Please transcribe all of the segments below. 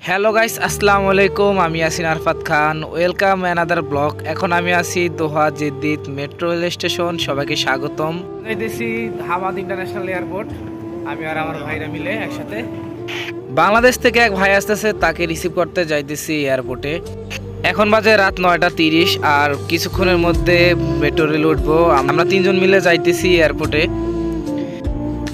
Hello guys, আসসালামু আলাইকুম। আমি ইয়াসিন আরফাত খান, ওয়েলকাম অ্যানাদার ব্লগ। এখন আমি আছি দোহা জেদ্দিত মেট্রো রেল স্টেশন। সবাইকে স্বাগতম। যাইতেছি হামাদ ইন্টারন্যাশনাল এয়ারপোর্ট, আমি আর আমার ভাইরা মিলে একসাথে। বাংলাদেশ থেকে এক ভাই আসতেছে, তাকে রিসিভ করতে যাইতেছি এয়ারপোর্টে। এখন বাজে রাত 9:30 আর কিছুক্ষণের মধ্যে মেট্রো রেল উঠবো। আমরা তিনজন মিলে যাইতেছি এয়ারপোর্টে।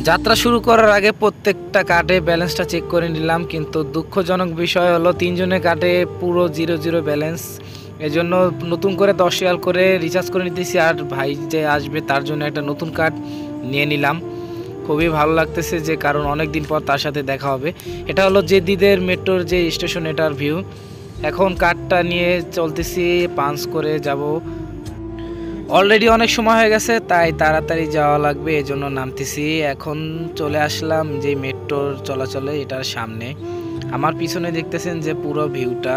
যাত্রা শুরু করার আগে প্রত্যেকটা কার্ডে ব্যালেন্সটা চেক করে নিলাম, কিন্তু দুঃখজনক বিষয় হলো তিনজনের কার্ডে পুরো 0 ব্যালেন্স। এজন্য নতুন করে 10 রিয়াল করে রিচার্জ করে নিতেছি, আর ভাই যে আসবে তার জন্য একটা নতুন কার্ড নিয়ে নিলাম। খুবই ভালো লাগতেছে যে কারণ অনেক দিন পর তার সাথে দেখা হবে। এটা হলো জেদ্দিদের মেট্রোর যে স্টেশন, এটার ভিউ। এখন কার্ডটা নিয়ে চলতেছি, পাঞ্চ করে যাব। অলরেডি অনেক সময় হয়ে গেছে, তাই তাড়াতাড়ি যাওয়া লাগবে, এজন্য নামতেছি। এখন চলে আসলাম যে মেট্রোর চলাচলে এটার সামনে। আমার পিছনে দেখতেছেন যে পুরো ভিউটা।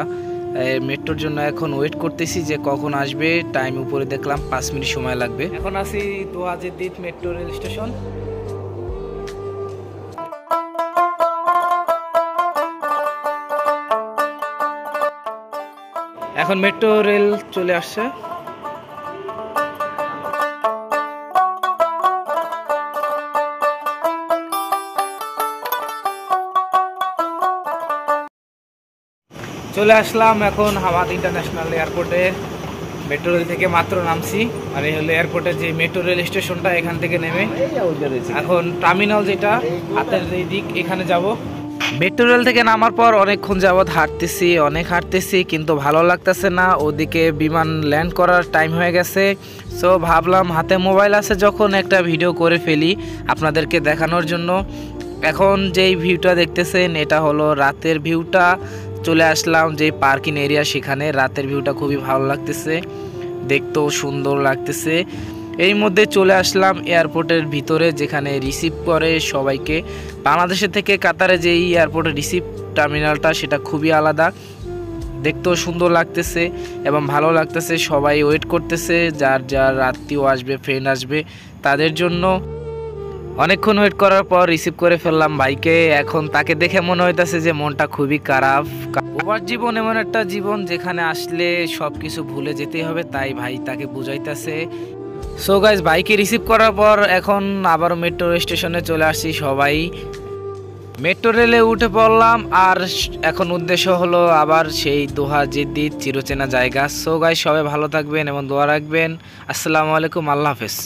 মেট্রোর জন্য এখন ওয়েট করতেছি যে কখন আসবে। টাইম উপরে দেখলাম 5 মিনিট সময় লাগবে। এখন আছি দোহা জেদ্দিত মেট্রো রেল স্টেশন। এখন মেট্রো রেল চলে আসছে। চলে আসলাম এখন হামাদ ইন্টারন্যাশনাল এয়ারপোর্টে। মেট্রো রেল থেকে মাত্র নামছি, আর এই হলো এয়ারপোর্টের যে মেট্রো রেল স্টেশনটা। এখান থেকে নেমে এখন টার্মিনাল যেটা হাতের এই দিক, এখানে যাব। মেট্রো রেল থেকে নামার পর অনেকক্ষণ যাবৎ হাঁটতেছি, কিন্তু ভালো লাগতেছে না। ওদিকে বিমান ল্যান্ড করার টাইম হয়ে গেছে। সো ভাবলাম হাতে মোবাইল আছে যখন, একটা ভিডিও করে ফেলি আপনাদেরকে দেখানোর জন্য। এখন যেই ভিউটা দেখতেছেন এটা হলো রাতের ভিউটা। চলে আসলাম যে পার্কিং এরিয়া, সেখানে রাতের ভিউটা খুবই ভালো লাগতেছে, দেখতেও সুন্দর লাগতেছে। এই মধ্যে চলে আসলাম এয়ারপোর্টের ভিতরে, যেখানে রিসিভ করে সবাইকে। বাংলাদেশের থেকে কাতারে যেই এয়ারপোর্টের রিসিভ টার্মিনালটা, সেটা খুবই আলাদা, দেখতেও সুন্দর লাগতেছে এবং ভালো লাগতেছে। সবাই ওয়েট করতেছে, যার যার আত্মীয় আসবে, ফ্রেন্ড আসবে, তাদের জন্য। অনেকক্ষণ ওয়েট করার পর রিসিভ করে ফেললাম ভাইকে। এখন তাকে দেখে মনে হইতেছে যে মনটা খুবই খারাপ। ওভার জীবন এমন একটা জীবন যেখানে আসলে সব কিছু ভুলে যেতেই হবে, তাই ভাই তাকে বুঝাইতেছে। সো গাইজ, ভাইকে রিসিভ করার পর এখন আবার মেট্রো স্টেশনে চলে আসছি। সবাই মেট্রো রেলে উঠে পড়লাম, আর এখন উদ্দেশ্য হলো আবার সেই দোহা জেদ্দিত চিরচেনা জায়গা। সো গাইজ, সবাই ভালো থাকবেন এবং দোয়া রাখবেন। আসসালামু আলাইকুম, আল্লাহ হাফেজ।